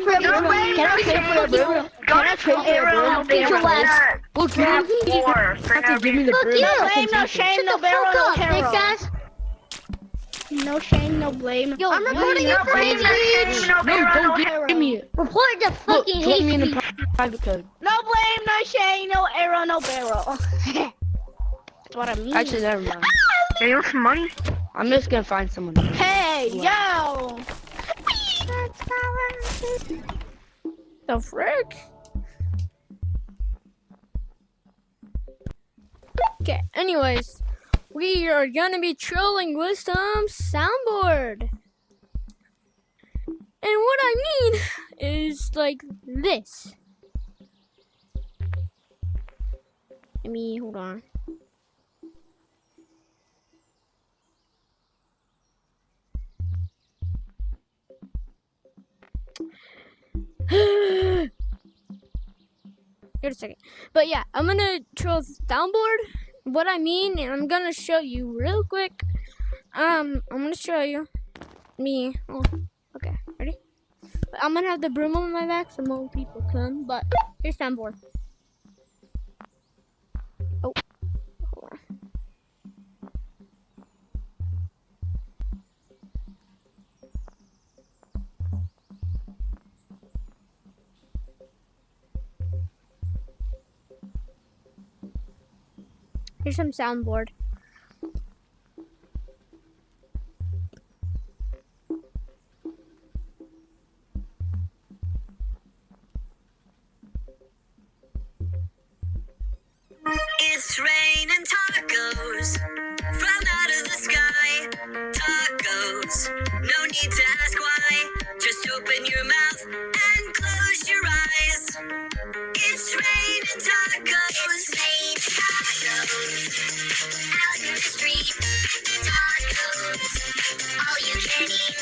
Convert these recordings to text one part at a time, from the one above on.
for a broom? Can I trade for a broom? Can I trade for a broom? Beat your ass. Look, you have to give me the broom. No blame, no shame, no barrel, no Hero. No shame, no blame. Yo, I'm reporting you for hate speech. No, don't give me it. Report the fucking hate me in speech. the private code. No blame, no shame, no arrow, no barrel. That's what I mean. Actually, never mind. Hey, you want some money? I'm just gonna find someone. Hey, yo. The frick? Okay, anyways, we are gonna be trolling with some soundboard. And what I mean is like this. Let me, hold on. Wait a second. But yeah, I'm gonna troll soundboard. What I mean, and I'm gonna show you real quick. I'm gonna show you me. Oh, okay, ready? But I'm gonna have the broom on my back so more people come. But here's soundboard. Oh, hold on. Here's some soundboard. It's raining tacos from out of the sky. Tacos, no need to ask why. Just open your mouth and close your eyes. It's raining tacos. Rain tacos. Out in the street. Tacos. All you can eat.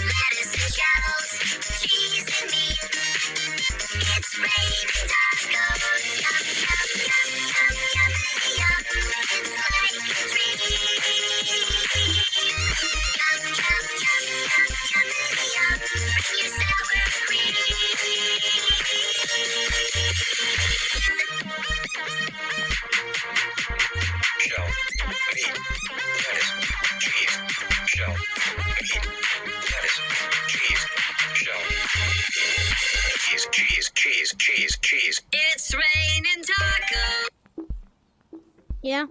Lettuce and shells. Cheese and meat. It's raining tacos. Yum, yum, yum, yum, yum, yum. It's like a dream. Yum, yum, yum, yum, yum, yum. Bring your sour cream. Shell, meat, lettuce, cheese, shell, meat, lettuce, cheese, shell, cheese. It's raining tacos. Yeah.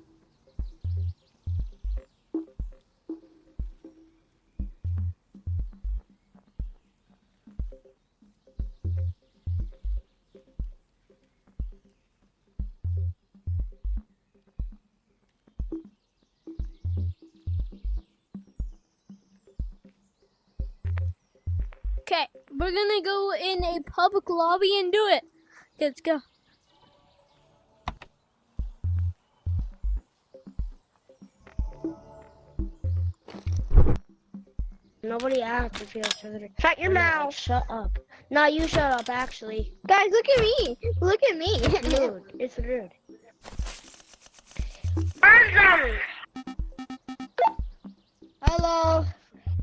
Okay, we're gonna go in a public lobby and do it. Okay, let's go. Nobody asked if you have Shut your mouth. Shut up. No, you shut up, actually. Guys, look at me. Look at me. Rude. It's rude. Hello.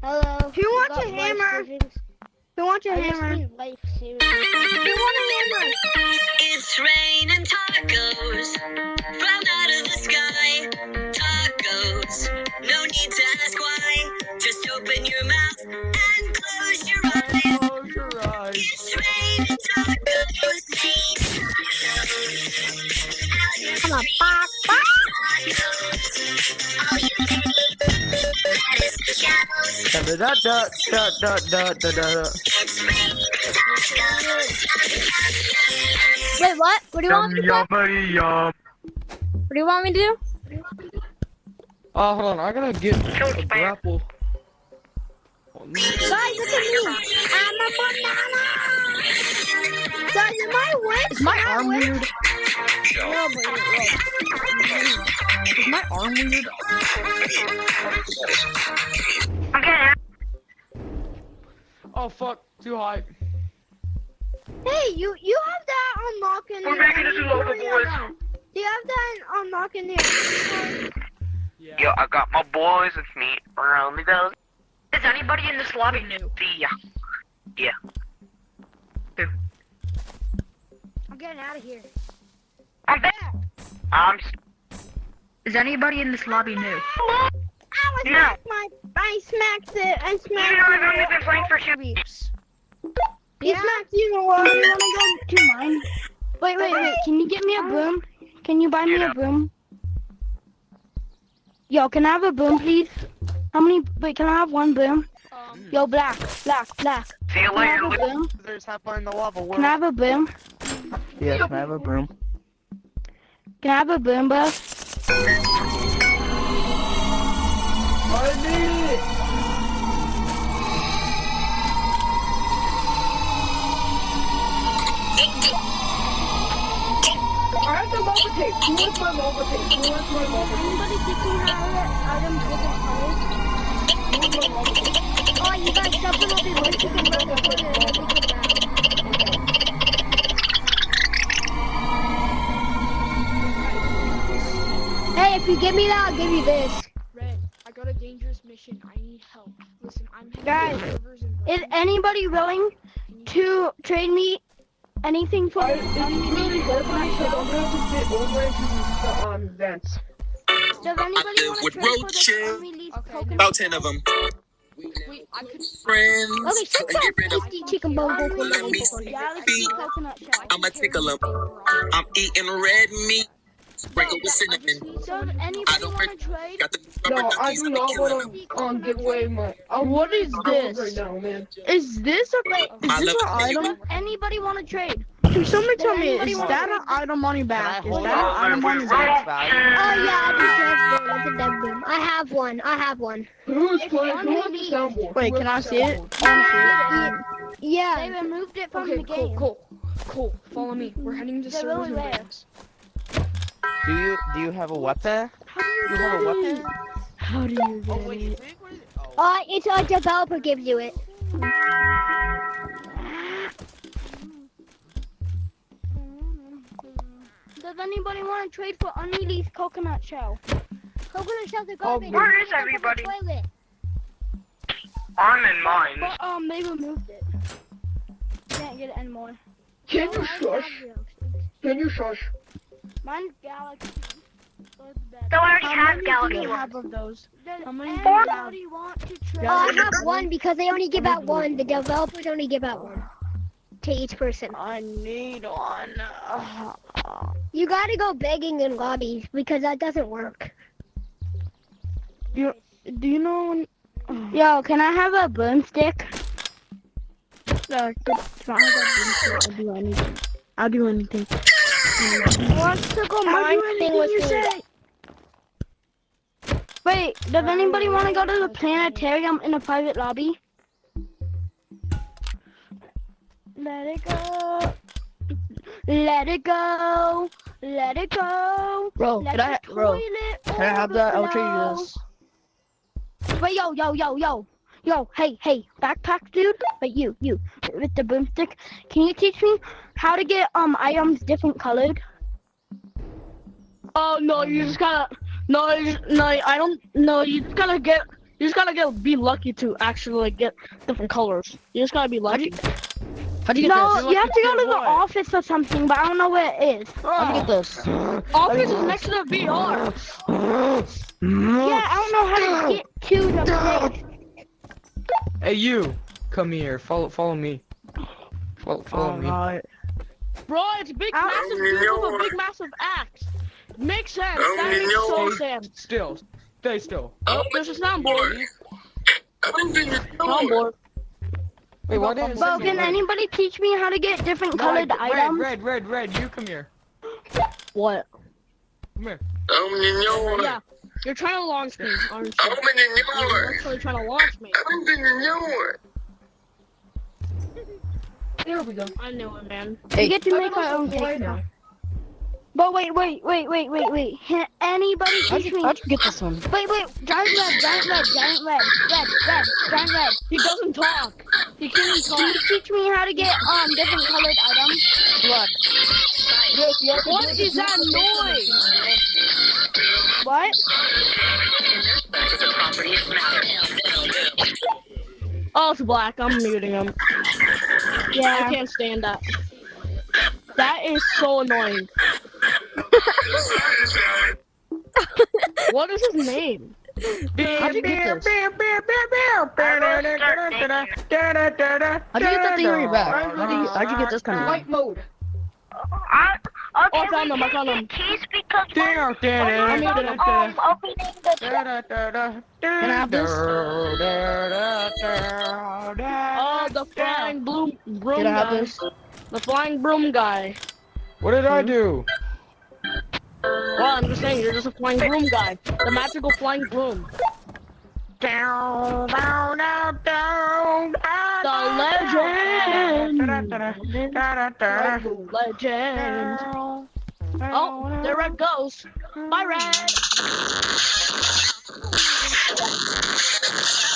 Hello. Who wants a hammer? Who wants a hammer? Who want a hammer? It's raining tacos from out of the sky. Tacos, no need to ask why. Just open your mouth and close your eyes. Close your eyes. It's raining tacos. Come on, bop, bop. All you can eat. Lettuce and shells. Da da da da da da da. It's raining tacos. Wait, what? What do you want me to do? Yum. What do you want me to do? Hold on, I gotta get a grapple. Guys, look at me. I'm a banana. Guys, am I wet? Is my arm weird? Shell, No, but Is my arm weird? Okay. Oh fuck, too high. hey, you have that unlocked in We're there. making it too low, boys. Do you have that unlocked in there? Yeah. Yo, I got my boys with me around the dozen. Is anybody in this lobby new? See ya. Yeah. out of here. I'm back. Is anybody in this lobby new? No. I smacked it. I You smacked know I've only been playing for 2 weeks. You smacked you know what? You wanna go to mine? Wait. Can you get me a broom? Can you buy me a broom? Yo, can I have a broom, please? How many? Wait, can I have one broom? Yo, black. See you Can I have a later. broom? There's half in the lava. Can I have a broom? Yes, can I have a broom? Can I have a broom, bro? I need it. I have the lava tape. Who wants my lava tape? Anybody taking out items with the colors? Oh, you guys something will be working in the Hey, if you give me that, I'll give you this. Red, I got a dangerous mission. I need help. Listen, I'm heading Guys, to servers and is anybody willing to trade me anything for It's really hard for me because I'm gonna have to fit over into the vents. Does anybody want to with trade for roaches. the unreleased Okay, coconut? About 10 of them. Wait, I could. Friends. Okay, shut Get rid of tasty chicken bowl. Let me see. Galaxy coconut shell. I'ma tickle them. I'm eating red meat. Sprinkle with cinnamon. Does I anybody don't want to trade? Got the No, rubber I duckies. do I'm not killing want them. to give away my. What is this? Right now, man. Is this a I is this love an it. item? Does anybody want to trade? Can somebody tell me, anybody is wanna that trade? an item money back? Is Hold that on, an item money wait, back? value. Oh yeah, I do have one. I have one. I have one. Who's playing? Who wants the soundboard? Wait, can I see it? I wanna Yeah. They removed it from Okay, the game. cool. Follow me. We're heading to They're servers really and rare. vents. Do you have a weapon? You have a weapon? How do you Oh get wait, it? is it? Where is it? Oh. It's a developer gives you it. Does anybody want to trade for unreleased coconut shell? Coconut shells are garbage. where is Put them in the everybody? toilet. I'm in mine. But they removed it. Can't get it anymore. Can you I have shush? those. Can you shush? Mine's Galaxy. So it's better. So I already How have many Galaxy do you ones. have of those? Does How many? anybody want to trade? Yeah, I have one because they only give out one. The developers only give out one to each person. I need one. You gotta go begging in lobbies because that doesn't work. Do you know? Yo, can I have a broomstick? Can I have a broomstick? I'll do anything. Wants to go mine thing with me. Wait, does anybody want to go to the planetarium in a private lobby? Let it go. Let it go. Let it go. Bro, Let can I the bro? toilet Can I have that? I'll trade you overflow. this. Wait, yo, hey, backpack dude. Wait, you, with the broomstick. Can you teach me how to get items different colored? Oh no, you just gotta be lucky to actually like get different colors. You just gotta be lucky. How'd you get No, this? you have to go to the office or something, but I don't know where it is. How'd you get this? Office is next to the VR. Yeah, I don't know how to get to the place. Hey, you. Come here. Follow me. Follow me. Alright. Bro, it's big massive dude with a big massive axe. Makes sense. That makes so sense. Still. Stay still. Oh, there's a soundboard. Soundboard. Wait, what is Bro, can anybody teach me how to get different colored items? Red, you come here. What? Come here. Yeah. You're trying to launch me, aren't you? You're actually trying to launch me. There we go. I know it, man. We get to make I'm our own also fly things now. now. But wait. Can anybody teach me? How'd you get this one? Wait, giant red. He doesn't talk. He can't even Can you talk. teach me how to get different colored items? What? What is that noise? What? Oh, it's black. I'm muting him. I Yeah. can't stand that. That is so annoying. What is his name? How'd you get this? How'd you get that theory back? How'd you get this kind of Light mode. Okay, I found him, I found him. keys because I made it. opening the Can I have this? Oh, the flying broom Can I have guy. this? The flying broom guy. What did I do? Well, I'm just saying, you're just a flying broom guy. The magical flying broom. Down, down, down, down, The legend. Legend. Oh, there Red goes. Bye, Red.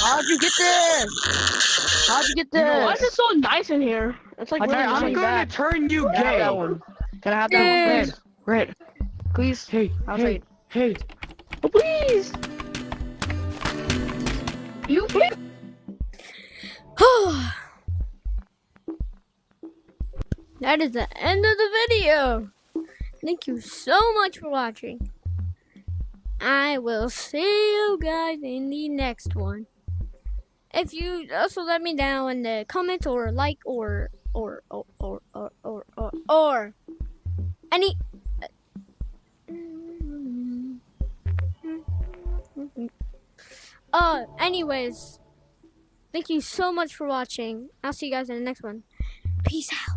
How'd you get this? How'd you get this? Why is it so nice in here? It's like How'd you really get I'm money nice. gonna back? turn you Can I have gay. that one? Can I have that Yay. one, please? Red, Please? hey, I'll hey, trade. hey. Oh, please! You please? That is the end of the video. Thank you so much for watching. I will see you guys in the next one. If you also let me down in the comments or like or any anyways, thank you so much for watching. I'll see you guys in the next one. Peace out.